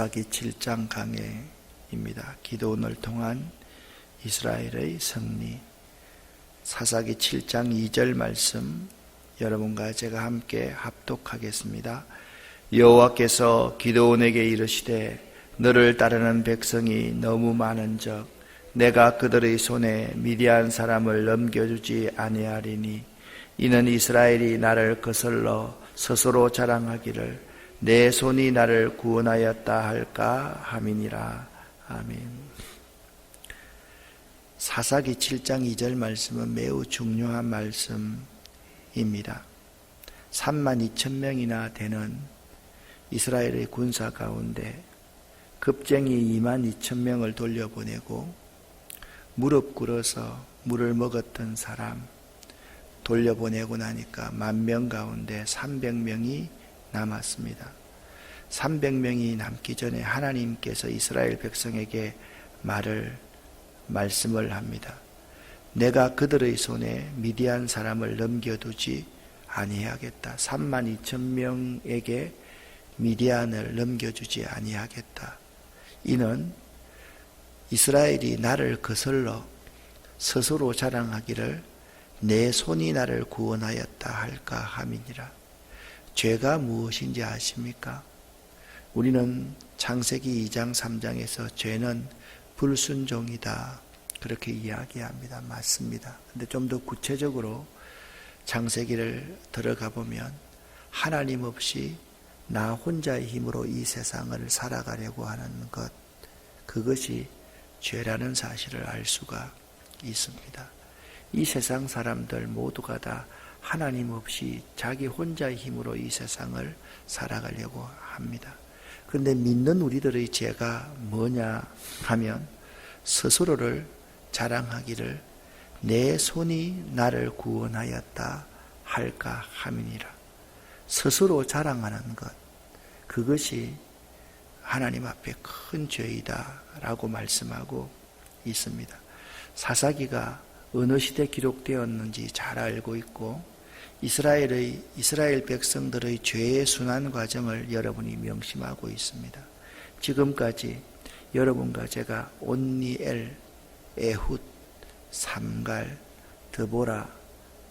사사기 7장 강해입니다. 기도원을 통한 이스라엘의 승리. 사사기 7장 2절 말씀 여러분과 제가 함께 합독하겠습니다. 여호와께서 기도원에게 이르시되 너를 따르는 백성이 너무 많은즉 내가 그들의 손에 미디안 사람을 넘겨주지 아니하리니 이는 이스라엘이 나를 거슬러 스스로 자랑하기를 내 손이 나를 구원하였다 할까 함이니라. 아멘. 사사기 7장 2절 말씀은 매우 중요한 말씀입니다. 32,000명이나 되는 이스라엘의 군사 가운데 급쟁이 22,000명을 돌려보내고 무릎 꿇어서 물을 먹었던 사람 돌려보내고 나니까 10,000명 가운데 300명이 남았습니다. 300명이 남기 전에 하나님께서 이스라엘 백성에게 말씀을 합니다. 내가 그들의 손에 미디안 사람을 넘겨두지 아니하겠다. 32,000명에게 미디안을 넘겨주지 아니하겠다. 이는 이스라엘이 나를 거슬러 스스로 자랑하기를 내 손이 나를 구원하였다 할까 함이니라. 죄가 무엇인지 아십니까? 우리는 창세기 2장 3장에서 죄는 불순종이다 그렇게 이야기합니다. 맞습니다. 근데 좀 더 구체적으로 창세기를 들어가 보면 하나님 없이 나 혼자의 힘으로 이 세상을 살아가려고 하는 것, 그것이 죄라는 사실을 알 수가 있습니다. 이 세상 사람들 모두가 다 하나님 없이 자기 혼자의 힘으로 이 세상을 살아가려고 합니다. 그런데 믿는 우리들의 죄가 뭐냐 하면 스스로를 자랑하기를 내 손이 나를 구원하였다 할까 함이니라. 스스로 자랑하는 것, 그것이 하나님 앞에 큰 죄이다 라고 말씀하고 있습니다. 사사기가 어느 시대 기록되었는지 잘 알고 있고 이스라엘 백성들의 죄의 순환 과정을 여러분이 명심하고 있습니다. 지금까지 여러분과 제가 온니엘, 에훗, 삼갈, 드보라,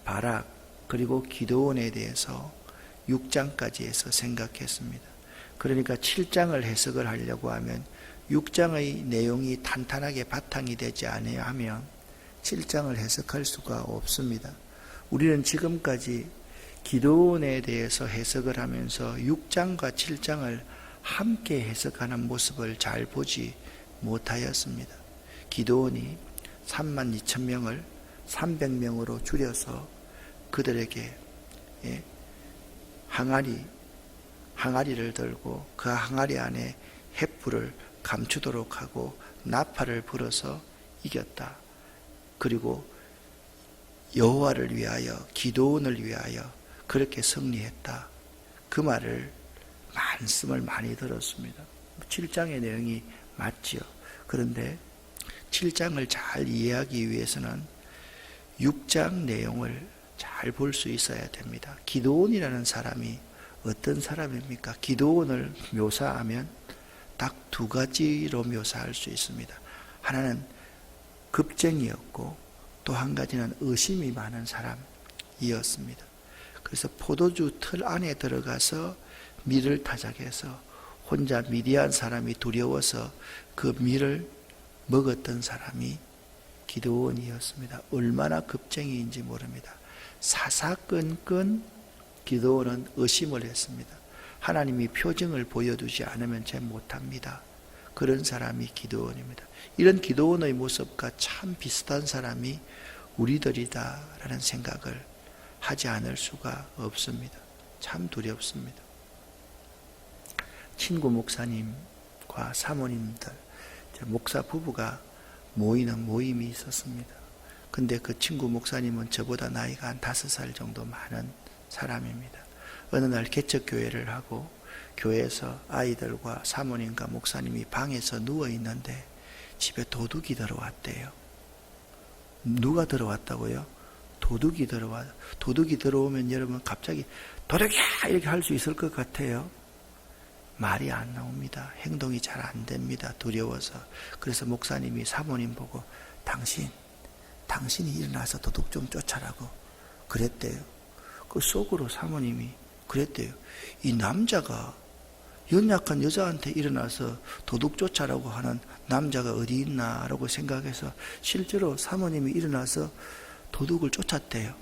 바락 그리고 기드온에 대해서 6장까지 해서 생각했습니다. 그러니까 7장을 해석을 하려고 하면 6장의 내용이 탄탄하게 바탕이 되지 않아야 하면 7장을 해석할 수가 없습니다. 우리는 지금까지 기드온에 대해서 해석을 하면서 6장과 7장을 함께 해석하는 모습을 잘 보지 못하였습니다. 기드온이 32,000명을 300명으로 줄여서 그들에게 항아리를 들고 그 항아리 안에 횃불을 감추도록 하고 나팔을 불어서 이겼다. 그리고 여호와를 위하여 기드온을 위하여 그렇게 승리했다. 그 말씀을 많이 들었습니다. 7장의 내용이 맞지요. 그런데 7장을 잘 이해하기 위해서는 6장 내용을 잘 볼 수 있어야 됩니다. 기드온이라는 사람이 어떤 사람입니까? 기드온을 묘사하면 딱 두 가지로 묘사할 수 있습니다. 하나는 급쟁이였고 또 한 가지는 의심이 많은 사람이었습니다. 그래서 포도주 틀 안에 들어가서 밀을 타작해서 혼자 미디안 사람이 두려워서 그 밀을 먹었던 사람이 기드온이었습니다. 얼마나 급쟁이인지 모릅니다. 사사건건 기드온은 의심을 했습니다. 하나님이 표징을 보여주지 않으면 제 못합니다. 그런 사람이 기드온입니다. 이런 기드온의 모습과 참 비슷한 사람이 우리들이다라는 생각을 하지 않을 수가 없습니다. 참 두렵습니다. 친구 목사님과 사모님들, 목사 부부가 모이는 모임이 있었습니다. 근데 그 친구 목사님은 저보다 나이가 한 5살 정도 많은 사람입니다. 어느 날 개척교회를 하고 교회에서 아이들과 사모님과 목사님이 방에서 누워 있는데 집에 도둑이 들어왔대요. 누가 들어왔다고요? 도둑이 들어오면 여러분 갑자기 도둑이야 이렇게 할 수 있을 것 같아요. 말이 안 나옵니다. 행동이 잘 안 됩니다. 두려워서. 그래서 목사님이 사모님 보고 당신이 일어나서 도둑 좀 쫓아라고 그랬대요. 그 속으로 사모님이 그랬대요. 이 남자가 연약한 여자한테 일어나서 도둑 쫓아라고 하는 남자가 어디 있나라고 생각해서 실제로 사모님이 일어나서 도둑을 쫓았대요.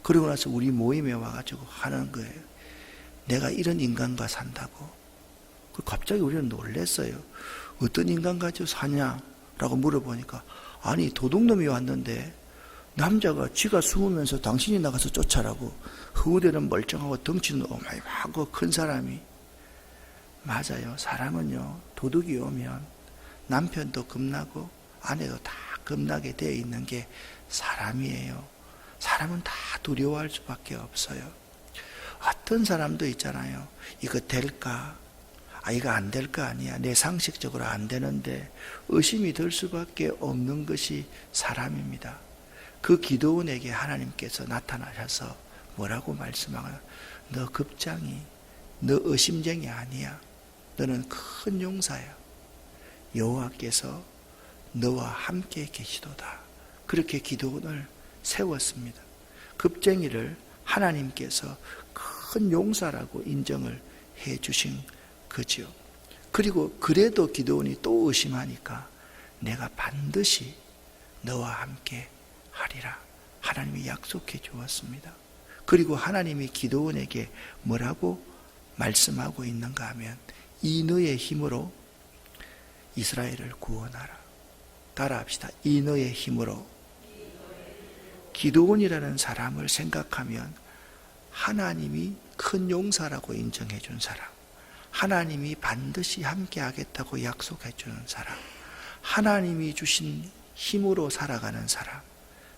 그러고 나서 우리 모임에 와가지고 하는 거예요. 내가 이런 인간과 산다고. 갑자기 우리는 놀랬어요. 어떤 인간과 사냐라고 물어보니까 아니 도둑놈이 왔는데 남자가 지가 숨으면서 당신이 나가서 쫓아라고. 허우대는 멀쩡하고 덩치는 어마어마하고 큰 사람이. 맞아요. 사람은요 도둑이 오면 남편도 겁나고 아내도 다 겁나게 되어 있는 게 사람이에요. 사람은 다 두려워할 수밖에 없어요. 어떤 사람도 있잖아요. 이거 될까? 이거 안 될 거 아니야. 내 상식적으로 안 되는데 의심이 들 수밖에 없는 것이 사람입니다. 그 기도원에게 하나님께서 나타나셔서 뭐라고 말씀하냐? 너 급장이, 너 의심쟁이 아니야. 너는 큰 용사야. 여호와께서 너와 함께 계시도다. 그렇게 기도원을 세웠습니다. 급쟁이를 하나님께서 큰 용사라고 인정을 해 주신 거죠. 그리고 그래도 기도원이 또 의심하니까 내가 반드시 너와 함께 하리라. 하나님이 약속해 주었습니다. 그리고 하나님이 기도원에게 뭐라고 말씀하고 있는가 하면 이 너의 힘으로 이스라엘을 구원하라. 따라합시다. 이 너의 힘으로. 기도원이라는 사람을 생각하면 하나님이 큰 용사라고 인정해 준 사람, 하나님이 반드시 함께 하겠다고 약속해 주는 사람, 하나님이 주신 힘으로 살아가는 사람,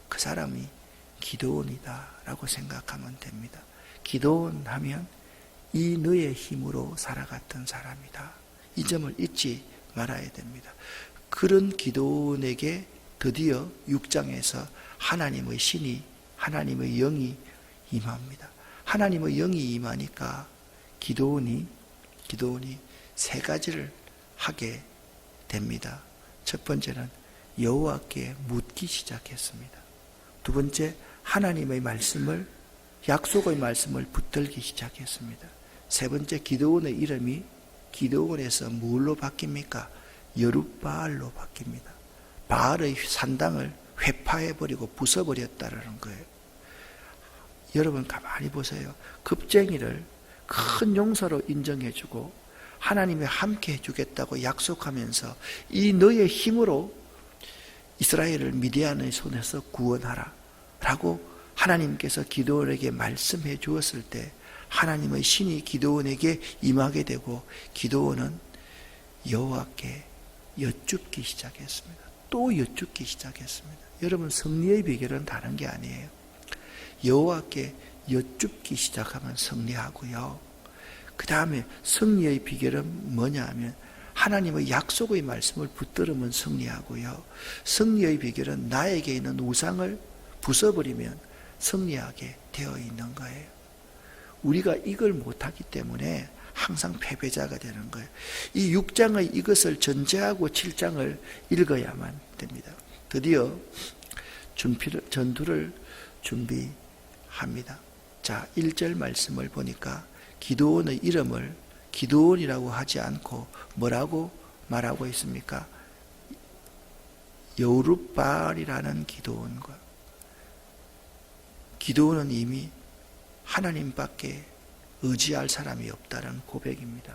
그 사람이 기도원이다 라고 생각하면 됩니다. 기도원 하면 이 너의 힘으로 살아갔던 사람이다. 이 점을 잊지 말아야 됩니다. 그런 기도원에게 드디어 6장에서 하나님의 신이, 하나님의 영이 임합니다. 하나님의 영이 임하니까 기도원이 세 가지를 하게 됩니다. 첫 번째는 여호와께 묻기 시작했습니다. 두 번째, 하나님의 말씀을, 약속의 말씀을 붙들기 시작했습니다. 세 번째, 기드온의 이름이 기드온에서 뭘로 바뀝니까? 여룻바알로 바뀝니다. 바알의 산당을 회파해버리고 부숴버렸다는 거예요. 여러분 가만히 보세요. 급쟁이를 큰 용사로 인정해주고 하나님이 함께 해주겠다고 약속하면서 이 너의 힘으로 이스라엘을 미디안의 손에서 구원하라 라고 하나님께서 기드온에게 말씀해 주었을 때 하나님의 신이 기드온에게 임하게 되고 기드온은 여호와께 여쭙기 시작했습니다. 또 여쭙기 시작했습니다. 여러분 승리의 비결은 다른 게 아니에요. 여호와께 여쭙기 시작하면 승리하고요. 그 다음에 승리의 비결은 뭐냐 하면 하나님의 약속의 말씀을 붙들으면 승리하고요. 승리의 비결은 나에게 있는 우상을 부숴버리면 승리하게 되어 있는 거예요. 우리가 이걸 못하기 때문에 항상 패배자가 되는 거예요. 이 6장의 이것을 전제하고 7장을 읽어야만 됩니다. 드디어 전투를 준비합니다. 자, 1절 말씀을 보니까 기드온의 이름을 기드온이라고 하지 않고 뭐라고 말하고 있습니까? 여룻바알이라는 기드온과 기드온은 이미 하나님밖에 의지할 사람이 없다는 고백입니다.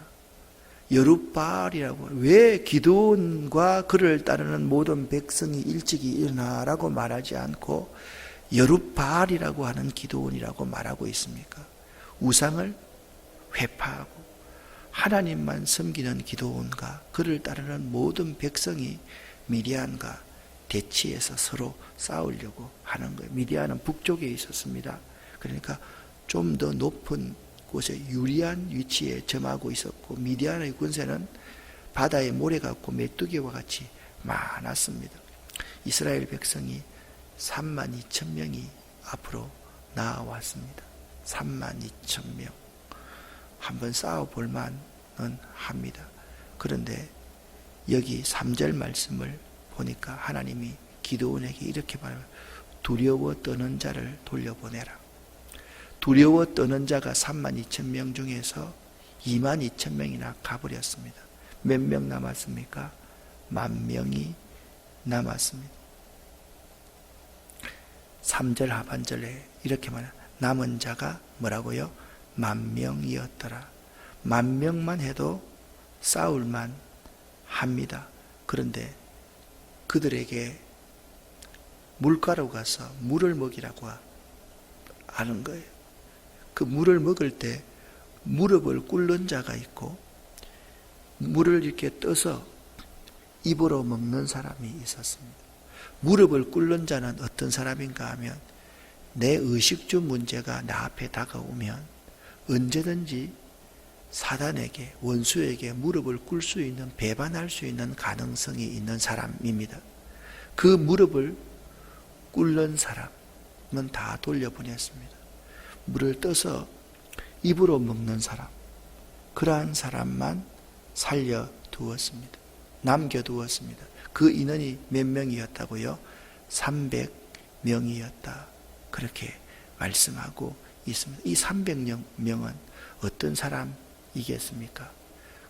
여룻바알이라고, 왜 기드온과 그를 따르는 모든 백성이 일찍이 일어나라고 말하지 않고 여룻바알이라고 하는 기드온이라고 말하고 있습니까? 우상을 회파하고 하나님만 섬기는 기드온과 그를 따르는 모든 백성이 미디안과 대치해서 서로 싸우려고 하는 거예요. 미디안은 북쪽에 있었습니다. 그러니까 좀 더 높은 곳에 유리한 위치에 점하고 있었고 미디안의 군세는 바다에 모래 같고 메뚜기와 같이 많았습니다. 이스라엘 백성이 32,000명이 앞으로 나와왔습니다. 32,000명. 한번 싸워볼만 합니다. 그런데 여기 3절 말씀을 보니까 하나님이 기드온에게 이렇게 말합니다. 두려워 떠는 자를 돌려보내라. 두려워 떠는 자가 32,000명 중에서 22,000명이나 가버렸습니다. 몇 명 남았습니까? 10,000명이 남았습니다. 3절 하반절에 이렇게 말합니다. 남은 자가 뭐라고요? 10,000명이었더라. 10,000명만 해도 싸울만 합니다. 그런데 그들에게 물가로 가서 물을 먹이라고 하는 거예요. 그 물을 먹을 때 무릎을 꿇는 자가 있고 물을 이렇게 떠서 입으로 먹는 사람이 있었습니다. 무릎을 꿇는 자는 어떤 사람인가 하면 내 의식주 문제가 나 앞에 다가오면 언제든지 사단에게, 원수에게 무릎을 꿇을 수 있는, 배반할 수 있는 가능성이 있는 사람입니다. 그 무릎을 꿇는 사람은 다 돌려보냈습니다. 물을 떠서 입으로 먹는 사람, 그러한 사람만 살려두었습니다. 남겨두었습니다. 그 인원이 몇 명이었다고요? 300명이었다. 그렇게 말씀하고 있습니다. 이 300명은 어떤 사람이겠습니까?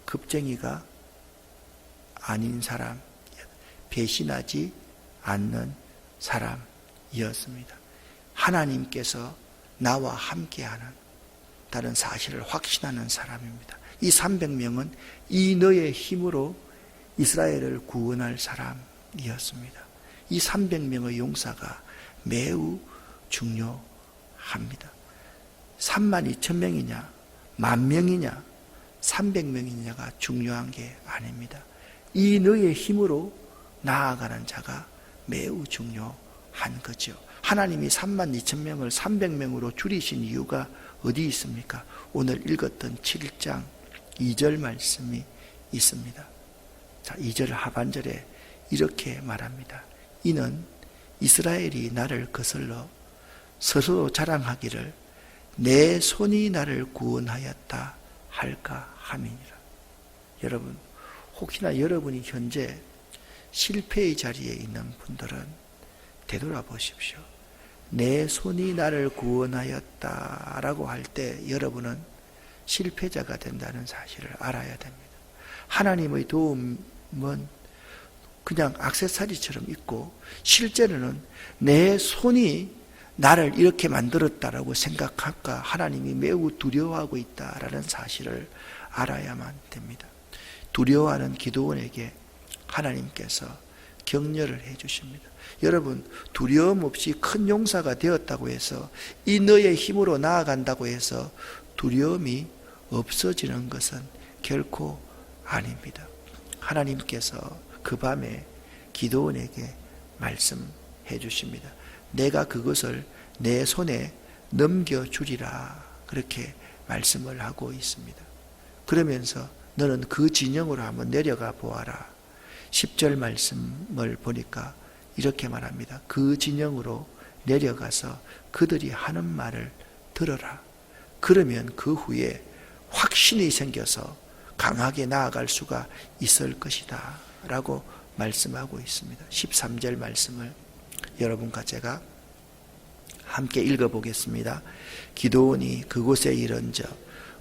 겁쟁이가 아닌 사람, 배신하지 않는 사람이었습니다. 하나님께서 나와 함께하는 다른 사실을 확신하는 사람입니다. 이 300명은 이 너의 힘으로 이스라엘을 구원할 사람이었습니다. 이 300명의 용사가 매우 중요합니다. 32,000명이냐 10,000명이냐 300명이냐가 중요한 게 아닙니다. 이 너의 힘으로 나아가는 자가 매우 중요한 거죠. 하나님이 32,000명을 300명으로 줄이신 이유가 어디 있습니까? 오늘 읽었던 7장 2절 말씀이 있습니다. 자, 2절 하반절에 이렇게 말합니다. 이는 이스라엘이 나를 거슬러 스스로 자랑하기를 내 손이 나를 구원하였다 할까 함이니라. 여러분, 혹시나 여러분이 현재 실패의 자리에 있는 분들은 되돌아보십시오. 내 손이 나를 구원하였다라고 할 때 여러분은 실패자가 된다는 사실을 알아야 됩니다. 하나님의 도움은 그냥 액세서리처럼 있고 실제로는 내 손이 나를 이렇게 만들었다라고 생각할까 하나님이 매우 두려워하고 있다라는 사실을 알아야만 됩니다. 두려워하는 기드온에게 하나님께서 격려를 해 주십니다. 여러분, 두려움 없이 큰 용사가 되었다고 해서 이 너의 힘으로 나아간다고 해서 두려움이 없어지는 것은 결코 아닙니다. 하나님께서 그 밤에 기드온에게 말씀해 주십니다. 내가 그것을 내 손에 넘겨주리라 그렇게 말씀을 하고 있습니다. 그러면서 너는 그 진영으로 한번 내려가 보아라. 10절 말씀을 보니까 이렇게 말합니다. 그 진영으로 내려가서 그들이 하는 말을 들어라. 그러면 그 후에 확신이 생겨서 강하게 나아갈 수가 있을 것이다 라고 말씀하고 있습니다. 13절 말씀을 여러분과 제가 함께 읽어보겠습니다. 기드온이 그곳에 이른적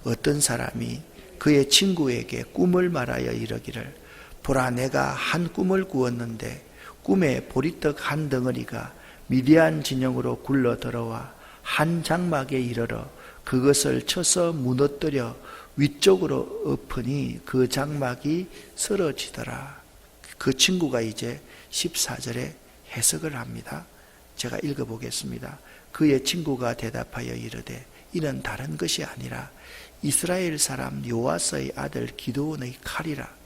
어떤 사람이 그의 친구에게 꿈을 말하여 이르기를 보라, 내가 한 꿈을 꾸었는데 꿈에 보리떡 한 덩어리가 미디안 진영으로 굴러 들어와 한 장막에 이르러 그것을 쳐서 무너뜨려 위쪽으로 엎으니 그 장막이 쓰러지더라. 그 친구가 이제 14절에 해석을 합니다. 제가 읽어보겠습니다. 그의 친구가 대답하여 이르되 이는 다른 것이 아니라 이스라엘 사람 요아스의 아들 기드온의 칼이라.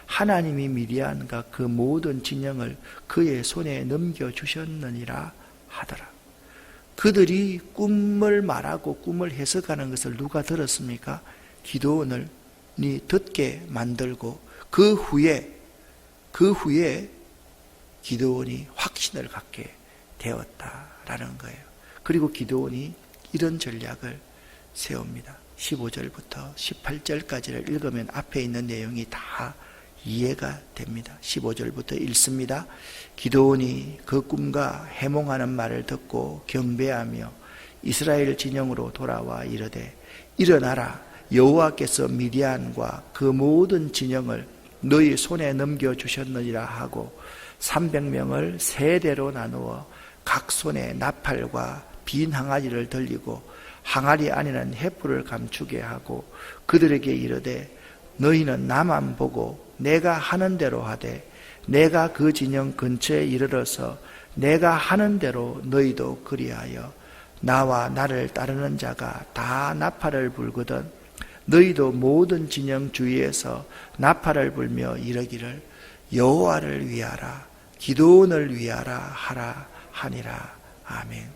하나님이 미디안과 그 모든 진영을 그의 손에 넘겨주셨느니라 하더라. 그들이 꿈을 말하고 꿈을 해석하는 것을 누가 들었습니까? 기드온을 듣게 만들고 그 후에 기드온이 확신을 갖게 되었다라는 거예요. 그리고 기드온이 이런 전략을 세웁니다. 15절부터 18절까지를 읽으면 앞에 있는 내용이 다 이해가 됩니다. 15절부터 읽습니다. 기드온이 그 꿈과 해몽하는 말을 듣고 경배하며 이스라엘 진영으로 돌아와 이르되 일어나라, 여호와께서 미디안과 그 모든 진영을 너희 손에 넘겨주셨느니라 하고 300명을 세 대로 나누어 각 손에 나팔과 빈 항아리를 들리고 항아리 안에는 횃불을 감추게 하고 그들에게 이르되 너희는 나만 보고 내가 하는 대로 하되 내가 그 진영 근처에 이르러서 내가 하는 대로 너희도 그리하여 나와 나를 따르는 자가 다 나팔을 불거든 너희도 모든 진영 주위에서 나팔을 불며 이르기를 여호와를 위하라 기드온을 위하라 하라 하니라. 아멘.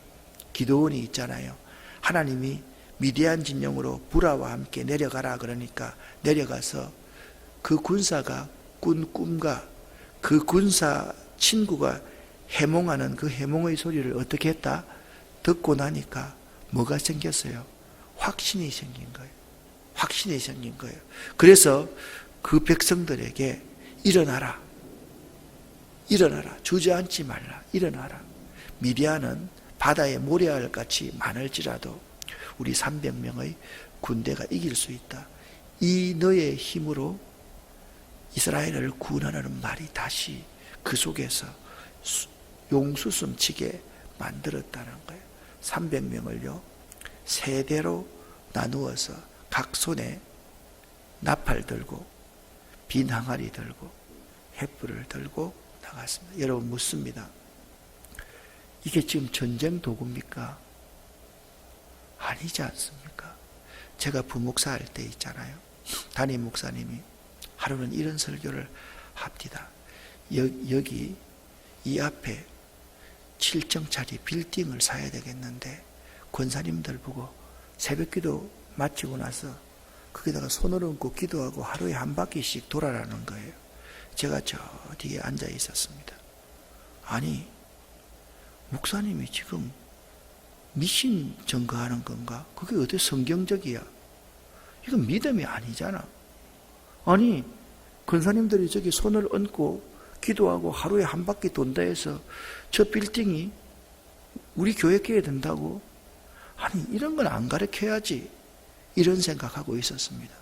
기드온이 있잖아요. 하나님이 미디안 진영으로 불화와 함께 내려가라 그러니까 내려가서 그 군사가 꾼 꿈과 그 군사 친구가 해몽하는 그 해몽의 소리를 어떻게 했다? 듣고 나니까 뭐가 생겼어요? 확신이 생긴 거예요. 확신이 생긴 거예요. 그래서 그 백성들에게 일어나라. 일어나라. 주저앉지 말라. 일어나라. 미디안은 바다의 모래알같이 많을지라도 우리 300명의 군대가 이길 수 있다. 이 너의 힘으로 이스라엘을 구원하는 말이 다시 그 속에서 용수숨치게 만들었다는 거예요. 300명을요 세 대로 나누어서 각 손에 나팔 들고 빈 항아리 들고 횃불을 들고 나갔습니다. 여러분 묻습니다. 이게 지금 전쟁 도구입니까? 아니지 않습니까? 제가 부목사 할 때 있잖아요. 담임 목사님이 하루는 이런 설교를 합니다. 여기 이 앞에 7층짜리 빌딩을 사야 되겠는데 권사님들 보고 새벽기도 마치고 나서 거기다가 손을 얹고 기도하고 하루에 한 바퀴씩 돌아라는 거예요. 제가 저 뒤에 앉아 있었습니다. 아니 목사님이 지금 미신 증거하는 건가? 그게 어디 성경적이야? 이건 믿음이 아니잖아. 아니 권사님들이 저기 손을 얹고 기도하고 하루에 한 바퀴 돈다 해서 저 빌딩이 우리 교회 깨야 된다고? 아니 이런 건 안 가르쳐야지 이런 생각하고 있었습니다.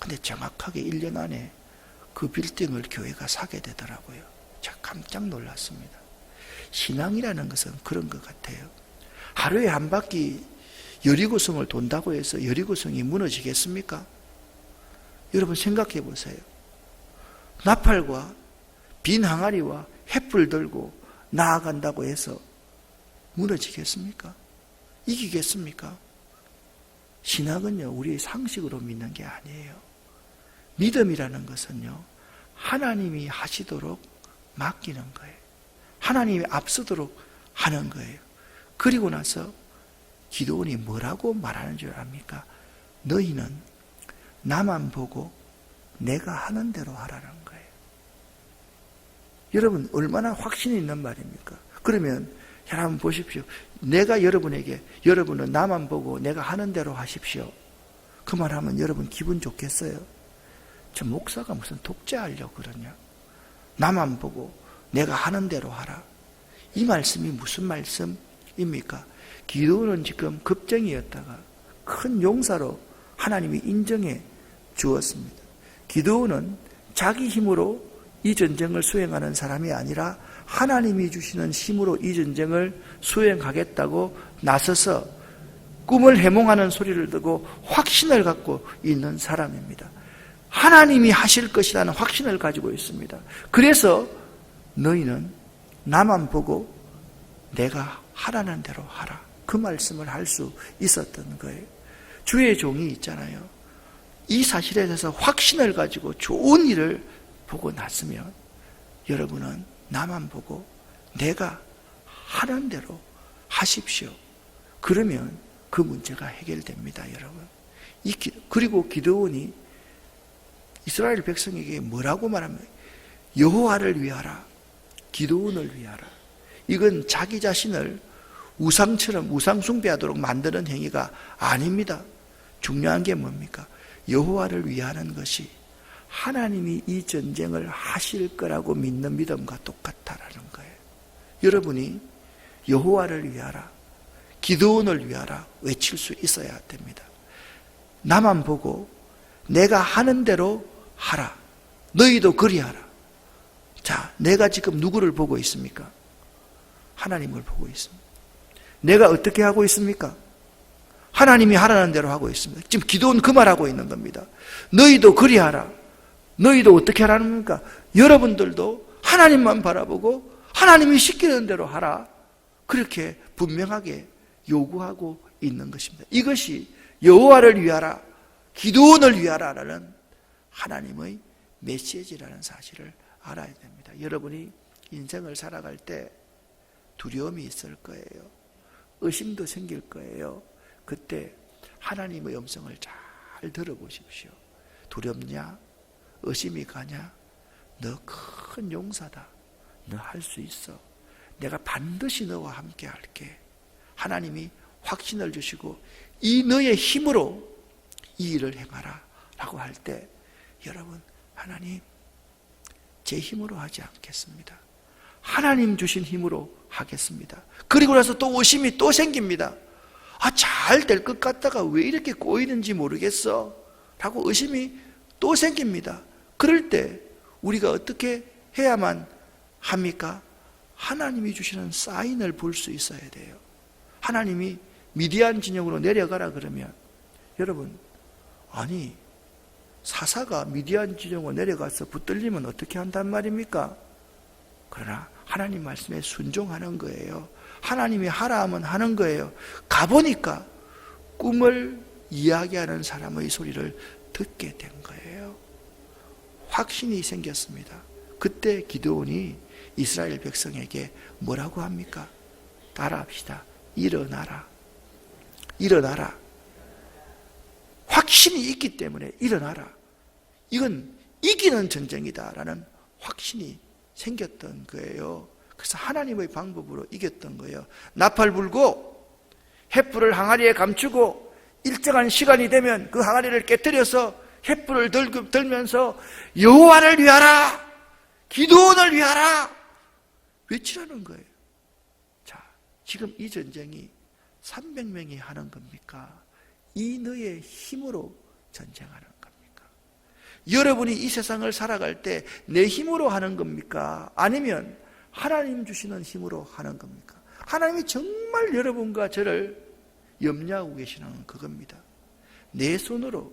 근데 정확하게 1년 안에 그 빌딩을 교회가 사게 되더라고요. 제가 깜짝 놀랐습니다. 신앙이라는 것은 그런 것 같아요. 하루에 한 바퀴 여리고성을 돈다고 해서 여리고성이 무너지겠습니까? 여러분 생각해 보세요. 나팔과 빈 항아리와 횃불 들고 나아간다고 해서 무너지겠습니까? 이기겠습니까? 신학은요 우리의 상식으로 믿는 게 아니에요. 믿음이라는 것은요 하나님이 하시도록 맡기는 거예요. 하나님이 앞서도록 하는 거예요. 그리고 나서 기드온이 뭐라고 말하는 줄 압니까? 너희는 나만 보고 내가 하는 대로 하라는 거예요. 여러분 얼마나 확신이 있는 말입니까? 그러면 여러분 보십시오. 내가 여러분에게 여러분은 나만 보고 내가 하는 대로 하십시오. 그 말하면 여러분 기분 좋겠어요? 저 목사가 무슨 독재하려고 그러냐? 나만 보고 내가 하는 대로 하라. 이 말씀이 무슨 말씀입니까? 기드온은 지금 겁쟁이였다가 큰 용사로 하나님이 인정해 주었습니다. 기드온은 자기 힘으로 이 전쟁을 수행하는 사람이 아니라 하나님이 주시는 힘으로 이 전쟁을 수행하겠다고 나서서 꿈을 해몽하는 소리를 듣고 확신을 갖고 있는 사람입니다. 하나님이 하실 것이라는 확신을 가지고 있습니다. 그래서 너희는 나만 보고 내가 하라는 대로 하라. 그 말씀을 할 수 있었던 거예요. 주의 종이 있잖아요. 이 사실에 대해서 확신을 가지고 좋은 일을 보고 났으면 여러분은 나만 보고 내가 하는 대로 하십시오. 그러면 그 문제가 해결됩니다, 여러분. 그리고 기드온이 이스라엘 백성에게 뭐라고 말하면 여호와를 위하라, 기드온을 위하라. 이건 자기 자신을 우상처럼 우상 숭배하도록 만드는 행위가 아닙니다. 중요한 게 뭡니까? 여호와를 위하는 것이 하나님이 이 전쟁을 하실 거라고 믿는 믿음과 똑같다라는 거예요. 여러분이 여호와를 위하라, 기드온을 위하라 외칠 수 있어야 됩니다. 나만 보고 내가 하는 대로 하라, 너희도 그리하라. 자, 내가 지금 누구를 보고 있습니까? 하나님을 보고 있습니다. 내가 어떻게 하고 있습니까? 하나님이 하라는 대로 하고 있습니다. 지금 기도는 그 말하고 있는 겁니다. 너희도 그리하라. 너희도 어떻게 하라는 겁니까? 여러분들도 하나님만 바라보고 하나님이 시키는 대로 하라. 그렇게 분명하게 요구하고 있는 것입니다. 이것이 여호와를 위하라, 기드온을 위하라라는 하나님의 메시지라는 사실을 알아야 됩니다. 여러분이 인생을 살아갈 때 두려움이 있을 거예요. 의심도 생길 거예요. 그때 하나님의 음성을 잘 들어보십시오. 두렵냐? 의심이 가냐? 너 큰 용사다. 너 할 수 있어. 내가 반드시 너와 함께 할게. 하나님이 확신을 주시고 이 너의 힘으로 이 일을 행하라 라고 할 때, 여러분, 하나님, 제 힘으로 하지 않겠습니다. 하나님 주신 힘으로 하겠습니다. 그리고 나서 또 의심이 또 생깁니다. 잘 될 것 같다가 왜 이렇게 꼬이는지 모르겠어 라고 의심이 또 생깁니다. 그럴 때 우리가 어떻게 해야만 합니까? 하나님이 주시는 사인을 볼 수 있어야 돼요. 하나님이 미디안 진영으로 내려가라 그러면, 여러분, 아니 사사가 미디안 진영으로 내려가서 붙들리면 어떻게 한단 말입니까? 그러나 하나님 말씀에 순종하는 거예요. 하나님이 하라 하면 하는 거예요. 가보니까 꿈을 이야기하는 사람의 소리를 듣게 된 거예요. 확신이 생겼습니다. 그때 기드온이 이스라엘 백성에게 뭐라고 합니까? 따라합시다. 일어나라. 일어나라. 확신이 있기 때문에 일어나라. 이건 이기는 전쟁이다라는 확신이 생겼던 거예요. 그래서 하나님의 방법으로 이겼던 거예요. 나팔 불고 횃불을 항아리에 감추고 일정한 시간이 되면 그 항아리를 깨뜨려서 횃불을 들면서 여호와를 위하라, 기드온을 위하라 외치라는 거예요. 자, 지금 이 전쟁이 300명이 하는 겁니까? 이 너의 힘으로 전쟁하는 겁니까? 여러분이 이 세상을 살아갈 때 내 힘으로 하는 겁니까? 아니면 하나님 주시는 힘으로 하는 겁니까? 하나님이 정말 여러분과 저를 염려하고 계시는 그겁니다. 내 손으로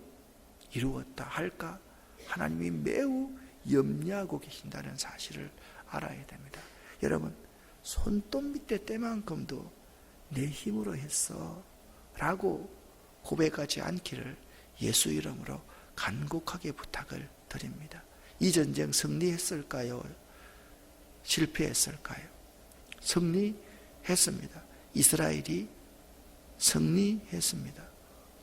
이루었다 할까? 하나님이 매우 염려하고 계신다는 사실을 알아야 됩니다. 여러분, 손톱 밑에 때만큼도 내 힘으로 했어 라고 고백하지 않기를 예수 이름으로 간곡하게 부탁을 드립니다. 이 전쟁 승리했을까요? 실패했을까요? 승리했습니다. 이스라엘이 승리했습니다.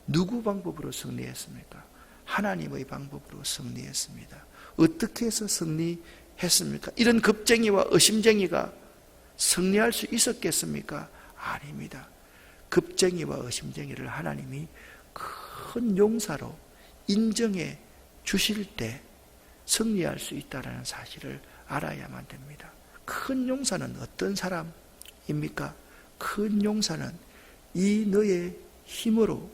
누구 방법으로 승리했습니까? 하나님의 방법으로 승리했습니다. 어떻게 해서 승리했습니까? 이런 겁쟁이와 의심쟁이가 승리할 수 있었겠습니까? 아닙니다. 겁쟁이와 의심쟁이를 하나님이 큰 용사로 인정해 주실 때 승리할 수 있다는 사실을 알아야만 됩니다. 큰 용사는 어떤 사람입니까? 큰 용사는 이 너의 힘으로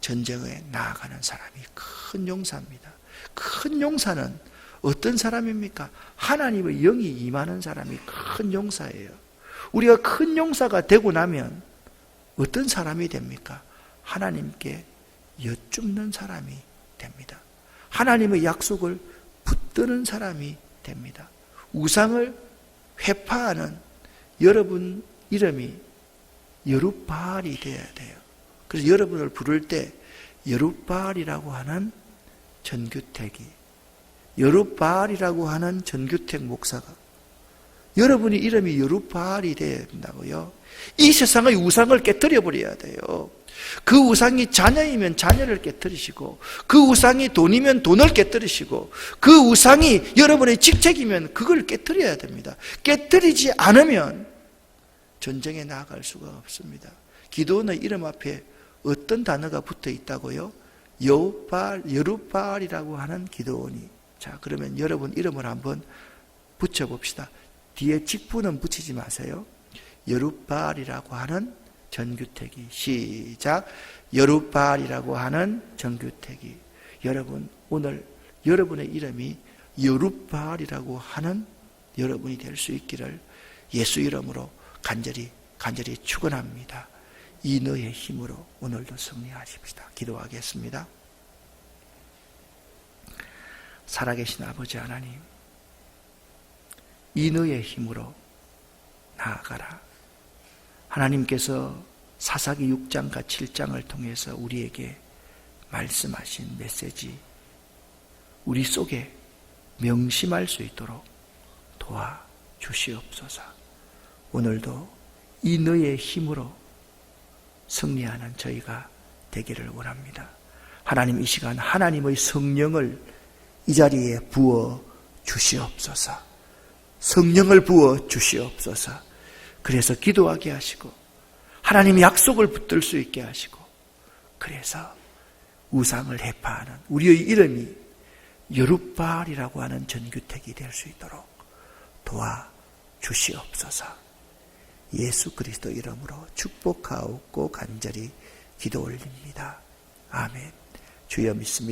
전쟁에 나아가는 사람이 큰 용사입니다. 큰 용사는 어떤 사람입니까? 하나님의 영이 임하는 사람이 큰 용사예요. 우리가 큰 용사가 되고 나면 어떤 사람이 됩니까? 하나님께 여쭙는 사람이 됩니다. 하나님의 약속을 붙드는 사람이 됩니다. 우상을 회파하는 여러분 이름이 여룻바알이 되어야 돼요. 그래서 여러분을 부를 때 여룻바알이라고 하는 전규택이, 여룻바알이라고 하는 전규택 목사가, 여러분의 이름이 여룻바알이 되어야 된다고요. 이 세상의 우상을 깨뜨려 버려야 돼요. 그 우상이 자녀이면 자녀를 깨뜨리시고, 그 우상이 돈이면 돈을 깨뜨리시고, 그 우상이 여러분의 직책이면 그걸 깨뜨려야 됩니다. 깨뜨리지 않으면 전쟁에 나아갈 수가 없습니다. 기도원의 이름 앞에 어떤 단어가 붙어 있다고요? 여룻바알이라고 하는 기도원이. 자, 그러면 여러분 이름을 한번 붙여봅시다. 뒤에 직분은 붙이지 마세요. 여룻바알이라고 하는 전규택이. 시작. 여룻바알이라고 하는 전규택이. 여러분, 오늘 여러분의 이름이 여룻바알이라고 하는 여러분이 될 수 있기를 예수 이름으로 간절히 축원합니다. 이 너의 힘으로 오늘도 승리하십시다. 기도하겠습니다. 살아계신 아버지 하나님, 이 너의 힘으로 나아가라. 하나님께서 사사기 6장과 7장을 통해서 우리에게 말씀하신 메시지, 우리 속에 명심할 수 있도록 도와주시옵소서. 오늘도 이 너의 힘으로 승리하는 저희가 되기를 원합니다. 하나님, 이 시간 하나님의 성령을 이 자리에 부어 주시옵소서. 성령을 부어 주시옵소서. 그래서 기도하게 하시고 하나님 약속을 붙들 수 있게 하시고, 그래서 우상을 해파하는 우리의 이름이 여룻바알이라고 하는 전규택이 될 수 있도록 도와주시옵소서. 예수 그리스도 이름으로 축복하옵고 간절히 기도 올립니다. 아멘. 주여 믿습니다.